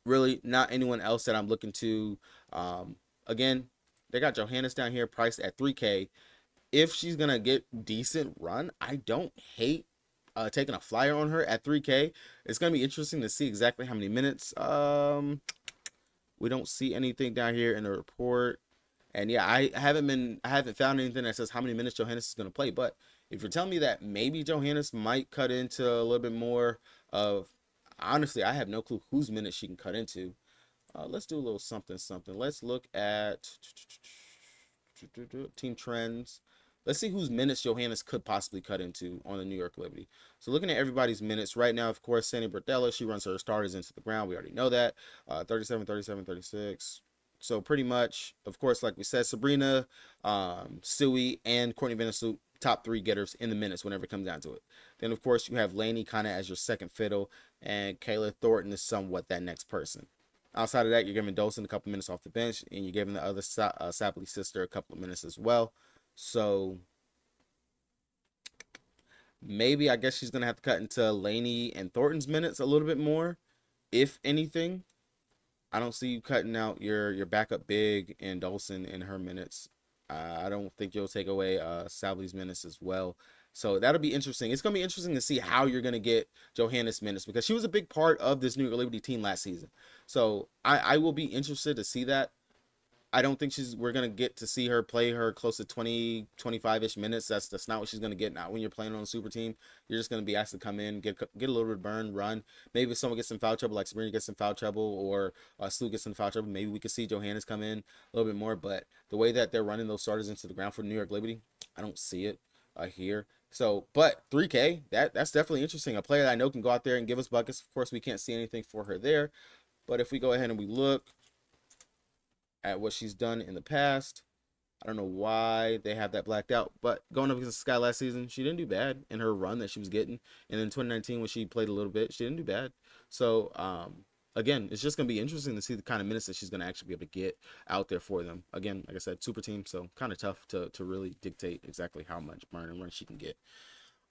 really not anyone else that I'm looking to. Again, they got Johannes down here priced at 3K. If she's gonna get decent run, I don't hate taking a flyer on her at 3K. It's gonna be interesting to see exactly how many minutes. We don't see anything down here in the report, and yeah, I haven't found anything that says how many minutes Johannes is gonna play. But if you're telling me that maybe Johannes might cut into a little bit more of, honestly, I have no clue whose minutes she can cut into. Let's do a little something. Let's look at team trends. Let's see whose minutes Johannes could possibly cut into on the New York Liberty. So looking at everybody's minutes right now, of course, Sandy Bordella, she runs her starters into the ground. We already know that. 37, 37, 36. So pretty much, of course, like we said, Sabrina, Stewie, and Courtney Vandersloot, top 3 getters in the minutes whenever it comes down to it. Then, of course, you have Lainey kind of as your second fiddle, and Kayla Thornton is somewhat that next person. Outside of that, you're giving Dolson a couple minutes off the bench, and you're giving the other Sapley sister a couple of minutes as well. So maybe I guess she's going to have to cut into Lainey and Thornton's minutes a little bit more, if anything. I don't see you cutting out your backup big and Dawson in her minutes. I don't think you'll take away Sabley's minutes as well. So that'll be interesting. It's gonna be interesting to see how you're gonna get Johannes minutes because she was a big part of this New York Liberty team last season. So I will be interested to see that. I don't think we're gonna get to see her play her close to 20, 25-ish minutes. That's not what she's gonna get. Not when you're playing on a super team. You're just gonna be asked to come in, get a little bit of burn, run. Maybe if someone gets some foul trouble, like Sabrina gets some foul trouble, or Stu gets some foul trouble, maybe we could see Johannes come in a little bit more. But the way that they're running those starters into the ground for New York Liberty, I don't see it here. So, but 3K, that's definitely interesting. A player that I know can go out there and give us buckets. Of course, we can't see anything for her there. But if we go ahead and we look at what she's done in the past, I don't know why they have that blacked out, but going up against Sky last season, she didn't do bad in her run that she was getting. And then 2019, when she played a little bit, she didn't do bad. So, again, it's just going to be interesting to see the kind of minutes that she's going to actually be able to get out there for them. Again, like I said, super team, so kind of tough to really dictate exactly how much burn and run she can get.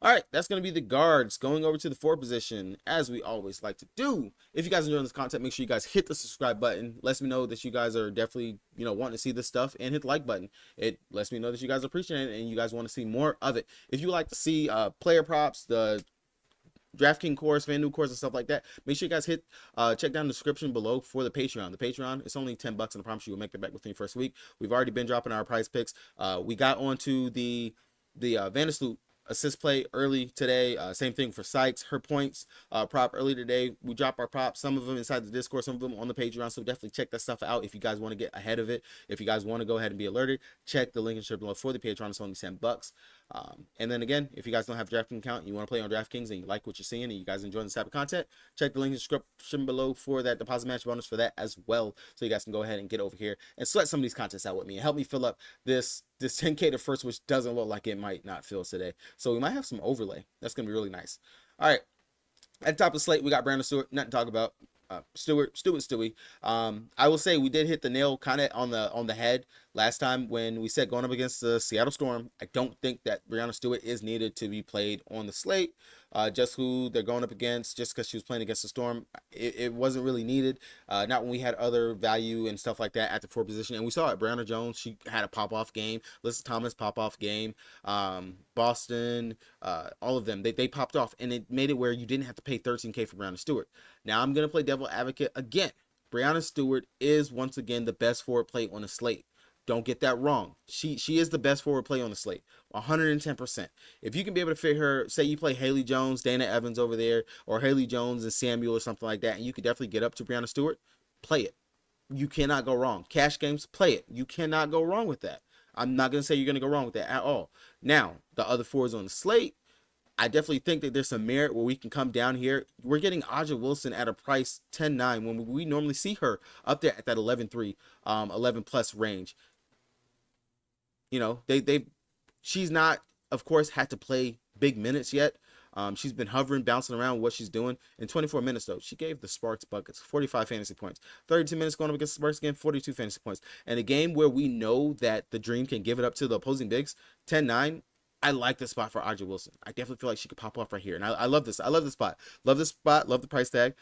All right, that's going to be the guards. Going over to the forward position, as we always like to do. If you guys enjoy this content, make sure you guys hit the subscribe button. Lets me know that you guys are definitely, wanting to see this stuff, and hit the like button. It lets me know that you guys appreciate it and you guys want to see more of it. If you like to see player props, the DraftKings course, FanDuel course, and stuff like that, make sure you guys check down the description below for the Patreon. The Patreon, it's only $10, and I promise you will make it back within your first week. We've already been dropping our prize picks. We got onto the Vandersloot assist play early today. Same thing for Sykes, her points prop early today. We drop our props, some of them inside the Discord, some of them on the Patreon. So definitely check that stuff out if you guys want to get ahead of it. If you guys want to go ahead and be alerted, check the link in the description below for the Patreon. It's only $10. And then again, if you guys don't have a DraftKings account, you want to play on DraftKings and you like what you're seeing and you guys enjoying this type of content, check the link in the description below for that deposit match bonus for that as well. So you guys can go ahead and get over here and sweat some of these contests out with me and help me fill up this 10K to first, which doesn't look like it might not fill today. So we might have some overlay. That's going to be really nice. All right. At the top of the slate, we got Brandon Stewart. Nothing to talk about. Stewie. I will say we did hit the nail kind of on the head last time when we said going up against the Seattle Storm. I don't think that Brianna Stewart is needed to be played on the slate. Just who they're going up against, just because she was playing against the Storm, it wasn't really needed. Not when we had other value and stuff like that at the forward position. And we saw it. Brianna Jones, she had a pop-off game. Alyssa Thomas, pop-off game. Boston, all of them, they popped off. And it made it where you didn't have to pay $13K for Brianna Stewart. Now I'm going to play devil advocate again. Brianna Stewart is once again the best forward play on the slate. Don't get that wrong. She is the best forward play on the slate. 110%. If you can be able to fit her, say you play Haley Jones, Dana Evans over there, or Haley Jones and Samuel or something like that, and you could definitely get up to Brianna Stewart, play it. You cannot go wrong. Cash games, play it. You cannot go wrong with that. I'm not going to say you're going to go wrong with that at all. Now, the other fours on the slate, I definitely think that there's some merit where we can come down here. We're getting Aja Wilson at a price 10.9 when we normally see her up there at that 11.3, 11 plus range. She's not, of course, had to play big minutes yet. She's been hovering, bouncing around what she's doing. In 24 minutes, though, she gave the Sparks buckets, 45 fantasy points. 32 minutes going up against the Sparks again, 42 fantasy points. And a game where we know that the Dream can give it up to the opposing bigs, 10.9. I like this spot for Aja Wilson. I definitely feel like she could pop off right here. And I love this. I love this spot. Love this spot. Love the price tag.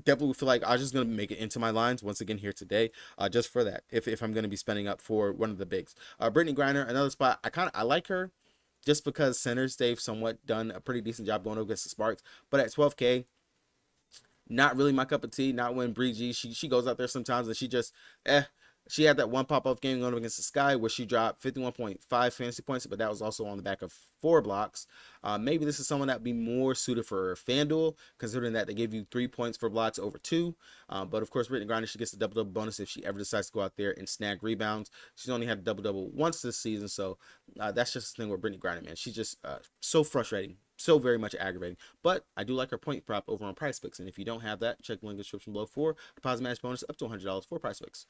Definitely feel like Aja's going to make it into my lines once again here today, just for that, if I'm going to be spending up for one of the bigs. Brittany Griner, another spot. I like her just because centers, they've somewhat done a pretty decent job going up against the Sparks. But at 12K, not really my cup of tea. Not when Bree G, she goes out there sometimes and she just, She had that one pop-off game going up against the Sky where she dropped 51.5 fantasy points, but that was also on the back of 4 blocks. Maybe this is someone that would be more suited for FanDuel, considering that they give you 3 points for blocks over 2. But of course, Brittany Griner, she gets the double-double bonus if she ever decides to go out there and snag rebounds. She's only had a double-double once this season, so that's just the thing with Brittany Griner, man. She's just so frustrating. So very much aggravating. But I do like her point prop over on Price Picks. And if you don't have that, check the link in the description below for deposit match bonus up to $100 for Price Picks.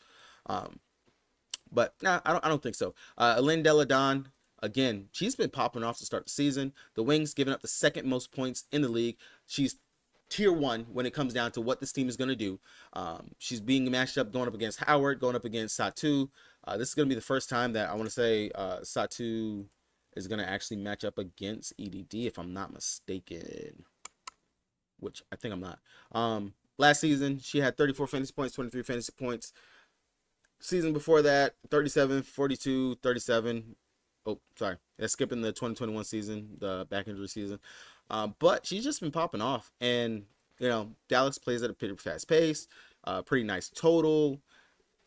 But nah, I don't think so. Elaine Deladon, again, she's been popping off to start the season. The Wings giving up the second most points in the league. She's tier 1 when it comes down to what this team is going to do. She's being matched up, going up against Howard, going up against Satu. This is going to be the first time that I want to say Satu is going to actually match up against EDD, if I'm not mistaken, which I think I'm not. Last season, she had 34 fantasy points, 23 fantasy points. Season before that, 37, 42, 37. Oh, sorry. That's skipping the 2021 season, the back injury season. But she's just been popping off. And, Dallas plays at a pretty fast pace, pretty nice total.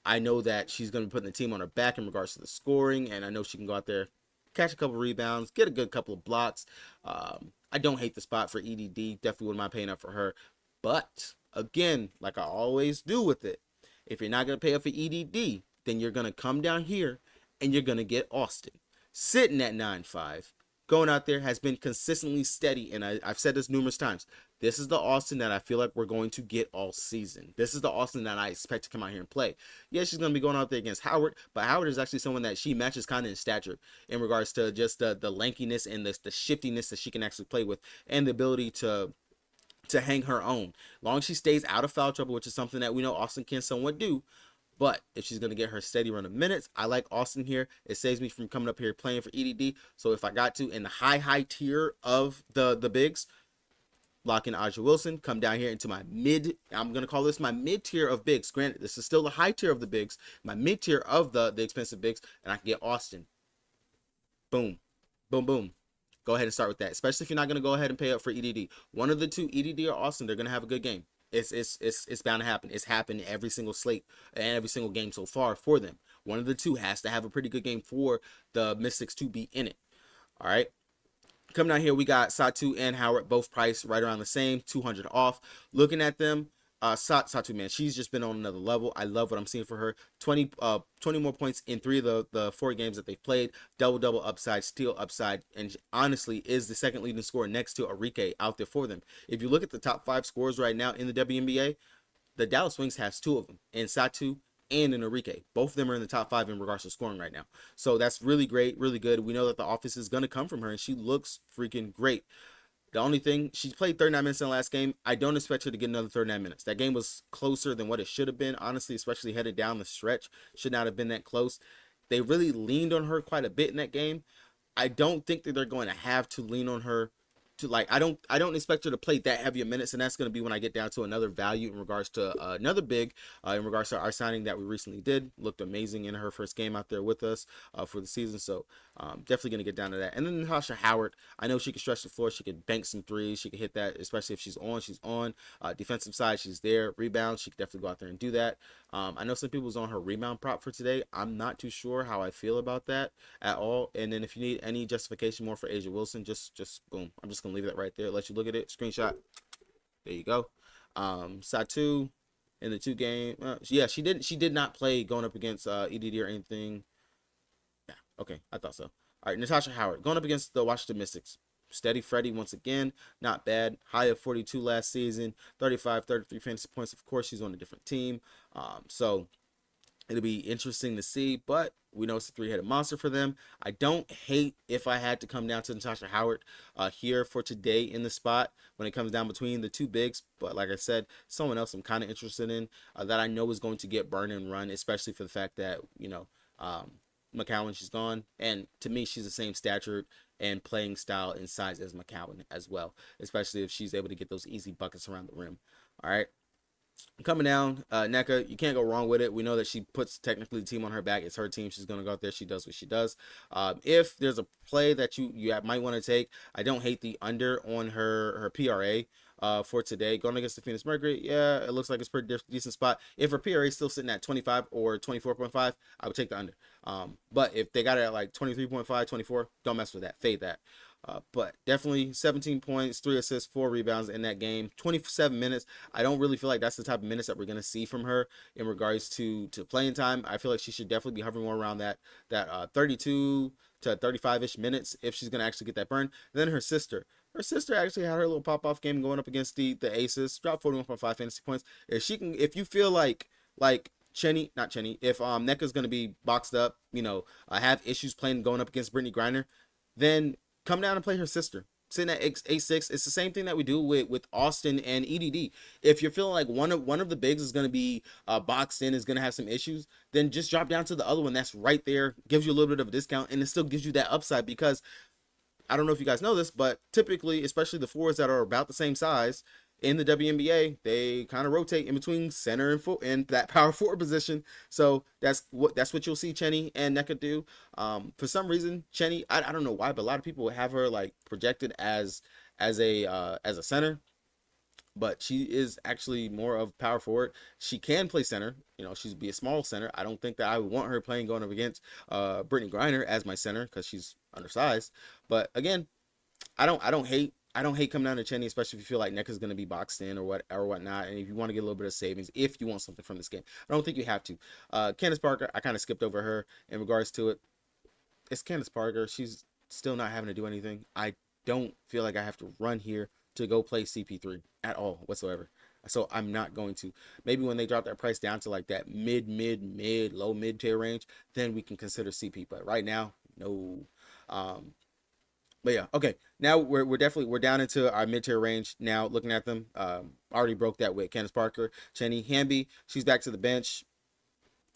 I know that she's going to be putting the team on her back in regards to the scoring. And I know she can go out there, catch a couple rebounds, get a good couple of blocks. I don't hate the spot for EDD. Definitely wouldn't mind paying up for her. But, again, like I always do with it, if you're not going to pay up for EDD, then you're going to come down here and you're going to get Austin. Sitting at 9.5, going out there, has been consistently steady. And I've said this numerous times. This is the Austin that I feel like we're going to get all season. This is the Austin that I expect to come out here and play. Yeah, she's going to be going out there against Howard, but Howard is actually someone that she matches kind of in stature in regards to just the lankiness and the shiftiness that she can actually play with, and the ability to hang her own. Long as she stays out of foul trouble, which is something that we know Austin can somewhat do. But if she's going to get her steady run of minutes, I like Austin here. It saves me from coming up here playing for EDD. So if I got to, in the high tier of the bigs, lock in Aja Wilson, come down here into my mid, I'm going to call this my mid tier of bigs. Granted, this is still the high tier of the bigs, my mid tier of the expensive bigs, and I can get Austin. Boom. Boom, boom. Go ahead and start with that, especially if you're not going to go ahead and pay up for EDD. One of the two, EDD or Austin, they're going to have a good game. It's bound to happen. It's happened every single slate and every single game so far for them. One of the two has to have a pretty good game for the Mystics to be in it. All right. Coming down here, we got Satu and Howard, both priced right around the same, 200 off. Looking at them, Satu, man, she's just been on another level. I love what I'm seeing for her. 20 more points in 3 of the 4 games that they've played. Double upside, steal upside, and honestly is the second leading scorer next to Enrique out there for them. If you look at the top 5 scorers right now in the WNBA, the Dallas Wings has 2 of them, in Satu and in Enrique. Both of them are in the top 5 in regards to scoring right now. So that's really great, really good. We know that the offense is going to come from her, and she looks freaking great. The only thing, she played 39 minutes in the last game. I don't expect her to get another 39 minutes. That game was closer than what it should have been, honestly, especially headed down the stretch. Should not have been that close. They really leaned on her quite a bit in that game. I don't think that they're going to have to lean on her to, like, I don't expect her to play that heavy of minutes, and that's going to be when I get down to another value in regards to another big, in regards to our signing that we recently did. Looked amazing in her first game out there with us for the season, so definitely going to get down to that. And then Natasha Howard, I know she can stretch the floor, she could bank some threes, she could hit that, especially if she's on. Defensive side, she's there. Rebounds, she could definitely go out there and do that. I know some people was on her rebound prop for today. I'm not too sure how I feel about that at all. And then if you need any justification more for Aja Wilson, just boom. I'm just gonna leave that right there. Let you look at it. Screenshot. There you go. Satu in the 2 game. Yeah, she did not play going up against EDD or anything. Yeah, okay, I thought so. All right, Natasha Howard going up against the Washington Mystics. Steady Freddy once again, not bad. High of 42 last season, 35, 33 fantasy points. Of course, she's on a different team. So it'll be interesting to see, but we know it's a 3-headed monster for them. I don't hate if I had to come down to Natasha Howard here for today in the spot when it comes down between the 2 bigs. But like I said, someone else I'm kind of interested in that I know is going to get burn and run, especially for the fact that, McCowan, she's gone. And to me, she's the same stature and playing style and size as McCowan as well, especially if she's able to get those easy buckets around the rim. All right. Coming down, NECA, you can't go wrong with it. We know that she puts technically the team on her back. It's her team. She's going to go out there. She does what she does. If there's a play that you might want to take, I don't hate the under on her PRA for today. Going against the Phoenix Mercury, yeah, it looks like it's a pretty decent spot. If her PRA is still sitting at 25 or 24.5, I would take the under. But if they got it at like 23.5, 24, don't mess with that. Fade that. But definitely 17 points, 3 assists, 4 rebounds in that game, 27 minutes. I don't really feel like that's the type of minutes that we're going to see from her in regards to playing time. I feel like she should definitely be hovering more around that 32 to 35-ish minutes if she's going to actually get that burn. Then her sister actually had her little pop-off game going up against the Aces, dropped 41.5 fantasy points. If you feel like Chenny, not Chenny, if NECA's going to be boxed up, have issues going up against Brittany Griner, then come down and play her sister. Sitting at 8-6. It's the same thing that we do with Austin and EDD. If you're feeling like one of the bigs is going to be boxed in, is going to have some issues, then just drop down to the other one that's right there, gives you a little bit of a discount, and it still gives you that upside. Because I don't know if you guys know this, but typically, especially the forwards that are about the same size, in the WNBA, they kind of rotate in between center and in that power forward position. So that's what you'll see Chenny and Nneka do. For some reason, Chenny, I don't know why, but a lot of people have her like projected as a center, but she is actually more of power forward. She can play center. You know, she's be a small center. I don't think that I would want her playing going up against Brittany Griner as my center because she's undersized. But again, I don't hate coming down to Chenny, especially if you feel like Nneka's going to be boxed in or whatnot, and if you want to get a little bit of savings, if you want something from this game. I don't think you have to. Candace Parker, I kind of skipped over her in regards to it. It's Candace Parker. She's still not having to do anything. I don't feel like I have to run here to go play CP3 at all whatsoever. So I'm not going to. Maybe when they drop that price down to like that low mid tier range, then we can consider CP. But right now, no. But yeah, okay. Now we're down into our mid tier range. Now looking at them, already broke that with Candace Parker, Chenny, Wnba. She's back to the bench.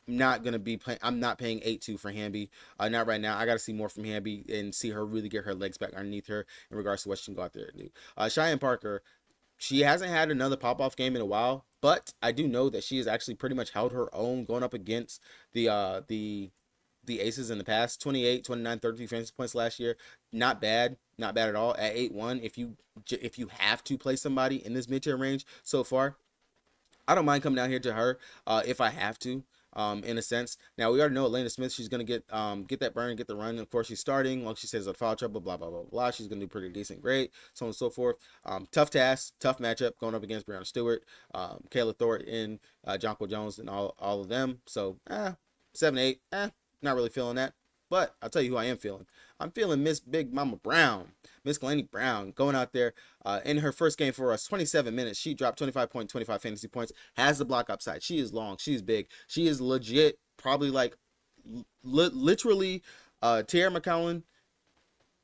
Not gonna be playing. I'm not paying 8-2 for Wnba. Not right now. I got to see more from Wnba and see her really get her legs back underneath her in regards to what she can go out there and do. Cheyenne Parker, she hasn't had another pop-off game in a while, but I do know that she has actually pretty much held her own going up against the aces in the past. 28, 29, 33 fantasy points last year. Not bad. Not bad at all. At 8-1, if you have to play somebody in this mid-tier range so far, I don't mind coming down here to her if I have to. In a sense. Now we already know Elena Smith, she's gonna get that burn, get the run. Of course, she's starting. Like she says, foul trouble, blah blah blah blah. She's gonna do pretty decent, great, so on and so forth. Tough task, tough matchup going up against Breonna Stewart, Kayla Thornton, Jonquil Jones, and all of them. So 7-8, not really feeling that. But I'll tell you who I am feeling. I'm feeling Miss Big Mama Brown, Miss Kalani Brown, going out there in her first game for us, 27 minutes. She dropped 25.25 fantasy points, has the block upside. She is long. She's big. She is legit, probably like literally Tierra McCowan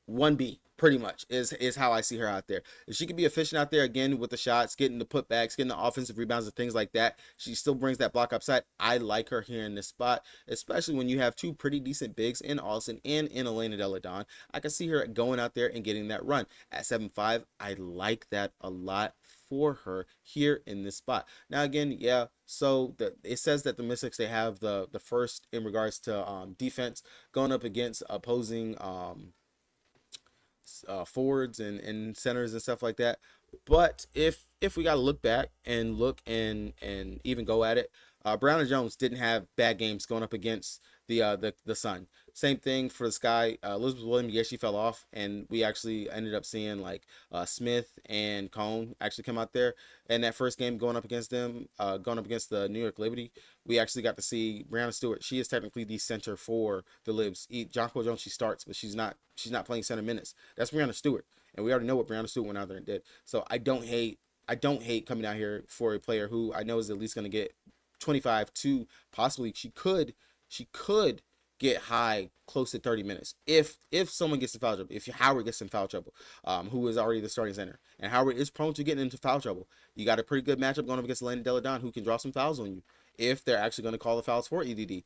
1B. Pretty much is how I see her out there. If she could be efficient out there again with the shots, getting the putbacks, getting the offensive rebounds and things like that, she still brings that block upside. I like her here in this spot, especially when you have two pretty decent bigs in Austin and in Elena Delle Donne. I can see her going out there and getting that run at 7-5. I like that a lot for her here in this spot. Now again, yeah, so it says that the Mystics, they have the first in regards to defense going up against opposing forwards and centers and stuff like that. But if we got to look back and look and even go at it, Brown and Jones didn't have bad games going up against the Sun. Same thing for the Sky. Elizabeth Williams, yeah, she fell off, and we actually ended up seeing like Smith and Cone actually come out there. And that first game going up against them, going up against the New York Liberty, we actually got to see Breonna Stewart. She is technically the center for the Libs. Jonquil Jones, she starts, but she's not playing center minutes. That's Breonna Stewart, and we already know what Breonna Stewart went out there and did. So I don't hate coming down here for a player who I know is at least going to get 25 to possibly she could get high close to 30 minutes if someone gets in foul trouble, if Howard gets in foul trouble, who is already the starting center, and Howard is prone to getting into foul trouble. You got a pretty good matchup going up against Elena Delle Donne, who can draw some fouls on you if they're actually going to call the fouls for EDD.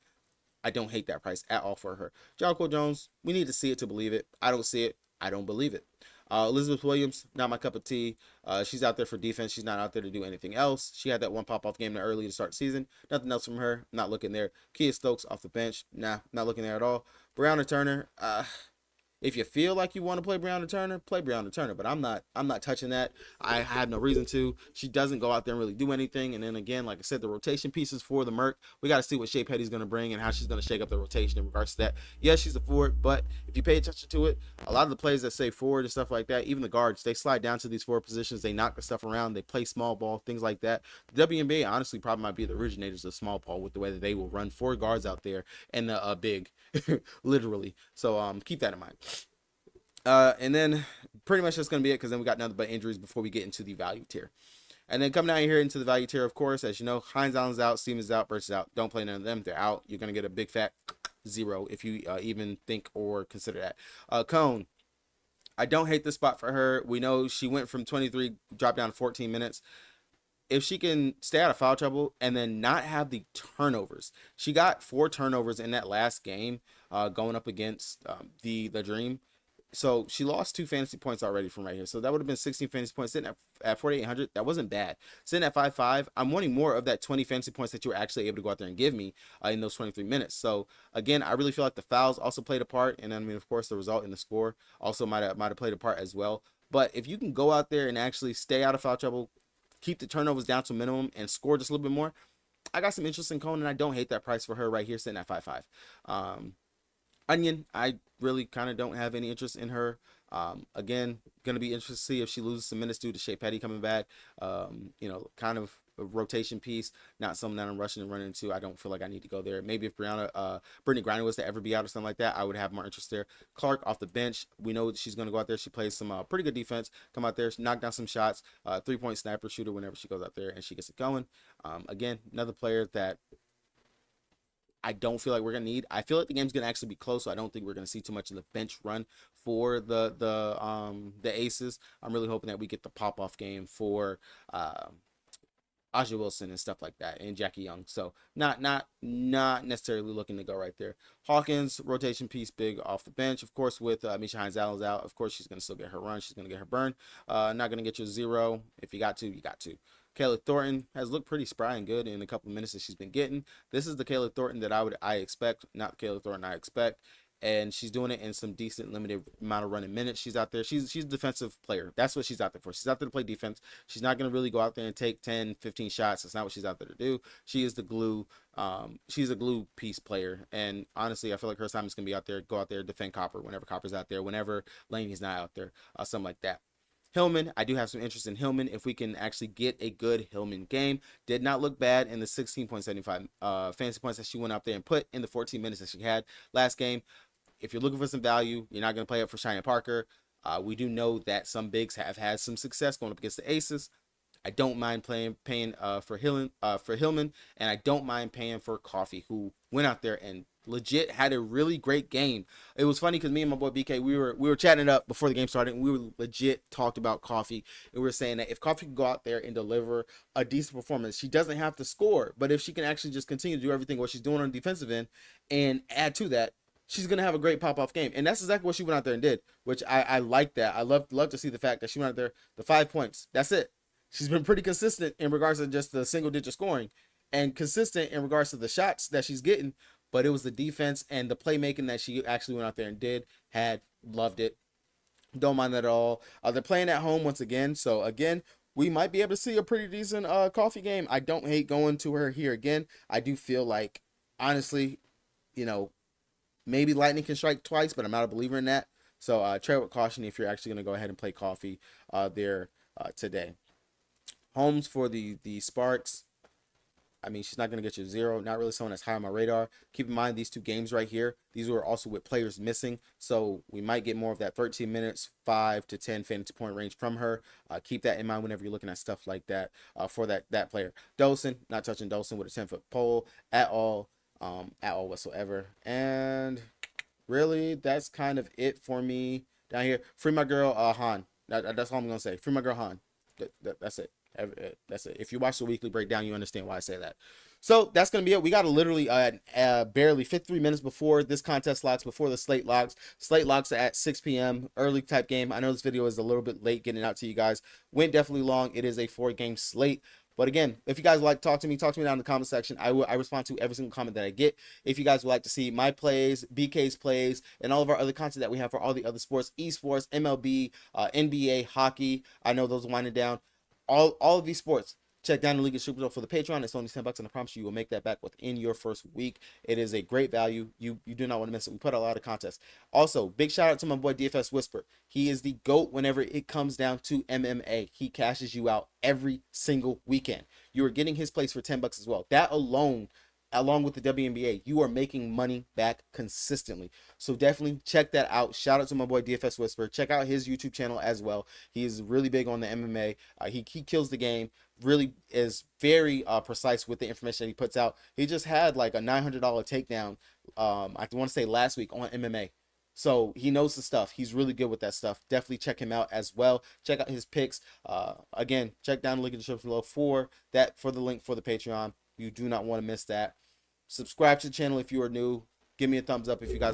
I don't hate that price at all for her. Jonquil Jones, we need to see it to believe it. I don't see it, I don't believe it. Elizabeth Williams, not my cup of tea. She's out there for defense. She's not out there to do anything else. She had that one pop-off game early to start the season. Nothing else from her. Not looking there. Kia Stokes off the bench. Nah, not looking there at all. Breonna Turner, if you feel like you want to play Breonna Turner, play Breonna Turner. But I'm not touching that. I had no reason to. She doesn't go out there and really do anything. And then again, like I said, the rotation pieces for the Merc, we got to see what Shea Petty's going to bring and how she's going to shake up the rotation in regards to that. Yes, she's a forward, but if you pay attention to it, a lot of the players that say forward and stuff like that, even the guards, they slide down to these forward positions. They knock the stuff around. They play small ball, things like that. The WNBA honestly probably might be the originators of small ball with the way that they will run four guards out there and big, literally. So keep that in mind. And then pretty much that's going to be it, because then we got nothing but injuries before we get into the value tier. And then coming down here into the value tier, of course, as you know, Hines Allen's out, Stevens out, Burch is out. Don't play none of them. They're out. You're going to get a big fat 0 if you even think or consider that. Cone, I don't hate the spot for her. We know she went from 23, dropped down to 14 minutes. If she can stay out of foul trouble and then not have the turnovers. She got 4 turnovers in that last game going up against the Dream. So she lost 2 fantasy points already from right here. So that would have been 16 fantasy points sitting at 4,800. That wasn't bad. Sitting at 5.5, I'm wanting more of that 20 fantasy points that you were actually able to go out there and give me in those 23 minutes. So again, I really feel like the fouls also played a part, and I mean, of course, the result in the score also might have played a part as well. But if you can go out there and actually stay out of foul trouble, keep the turnovers down to a minimum, and score just a little bit more, I got some interest in Conan. I don't hate that price for her right here, sitting at 5.5. Onion, I really kind of don't have any interest in her. Again, gonna be interested to see if she loses some minutes due to Shea Petty coming back. Kind of a rotation piece, not something that I'm rushing and running into. I don't feel like I need to go there. Maybe if Brittany Griner was to ever be out or something like that, I would have more interest there. Clark off the bench, we know she's gonna go out there. She plays some pretty good defense. Come out there, knock down some shots. 3-point sniper shooter whenever she goes out there and she gets it going. Again, another player that I don't feel like we're gonna need. I feel like the game's gonna actually be close, so I don't think we're gonna see too much of the bench run for the Aces. I'm really hoping that we get the pop off game for Aja Wilson and stuff like that, and Jackie Young. So not necessarily looking to go right there. Hawkins, rotation piece, big off the bench, of course, with Misha Hines-Allen's out. Of course, she's gonna still get her run. She's gonna get her burn. Not gonna get you a 0. If you got to, you got to. Kayla Thornton has looked pretty spry and good in a couple of minutes that she's been getting. This is the Kayla Thornton that I expect, not the Kayla Thornton I expect. And she's doing it in some decent limited amount of running minutes. She's out there. She's a defensive player. That's what she's out there for. She's out there to play defense. She's not going to really go out there and take 10, 15 shots. That's not what she's out there to do. She is the glue. She's a glue piece player. And honestly, I feel like her assignment's going to be out there, go out there, defend Copper whenever Copper's out there, whenever Laney's not out there, something like that. Hillman, I do have some interest in Hillman if we can actually get a good Hillman game. Did not look bad in the 16.75 fantasy points that she went out there and put in the 14 minutes that she had last game. If you're looking for some value, you're not going to play up for Shania Parker. We do know that some bigs have had some success going up against the Aces. I don't mind paying for Hillman, and I don't mind paying for Coffee, who went out there and legit had a really great game. It was funny because me and my boy BK, we were chatting it up before the game started, and we were legit talked about Coffee, and we were saying that if Coffee can go out there and deliver a decent performance, she doesn't have to score, but if she can actually just continue to do everything what she's doing on the defensive end and add to that, she's gonna have a great pop-off game. And that's exactly what she went out there and did, which I like that. I love to see the fact that she went out there, the 5 points, that's it. She's been pretty consistent in regards to just the single-digit scoring and consistent in regards to the shots that she's getting, but it was the defense and the playmaking that she actually went out there and loved it. Don't mind that at all. They're playing at home once again, so again, we might be able to see a pretty decent Coffee game. I don't hate going to her here again. I do feel like, honestly, maybe lightning can strike twice, but I'm not a believer in that. So tread with caution if you're actually going to go ahead and play Coffee there today. Holmes for the Sparks. I mean, she's not going to get you 0. Not really someone that's high on my radar. Keep in mind these 2 games right here. These were also with players missing. So we might get more of that 13 minutes, 5 to 10 fantasy point range from her. Keep that in mind whenever you're looking at stuff like that for that player. Dolson, not touching Dolson with a 10-foot pole at all whatsoever. And really, that's kind of it for me down here. Free my girl Han. That's all I'm going to say. Free my girl Han. That's it. That's it. If you watch the weekly breakdown, you understand why I say that. So that's going to be it. We got to literally barely 53 minutes before this contest locks, before the slate locks. Slate locks at 6 p.m. early type game. I know this video is a little bit late getting out to you guys. Went definitely long. It is a 4-game slate. But again, if you guys would like to talk to me down in the comment section. I respond to every single comment that I get. If you guys would like to see my plays, BK's plays, and all of our other content that we have for all the other sports, esports, MLB, NBA, hockey. I know those are winding down. All of these sports, check down the League of Super Bowl for the Patreon. It's only $10, and I promise you will make that back within your first week. It is a great value. You do not want to miss it. We put a lot of contests. Also, big shout out to my boy DFS Whisper. He is the GOAT whenever it comes down to MMA. He cashes you out every single weekend. You are getting his place for $10 as well. That alone, along with the WNBA, you are making money back consistently. So definitely check that out. Shout out to my boy DFS Whisper. Check out his YouTube channel as well. He is really big on the MMA. He kills the game. Really is very precise with the information that he puts out. He just had like a $900 takedown, I want to say last week on MMA. So he knows the stuff. He's really good with that stuff. Definitely check him out as well. Check out his picks. Again, check down the link in the description below for the link for the Patreon. You do not want to miss that. Subscribe to the channel if you are new. Give me a thumbs up if you guys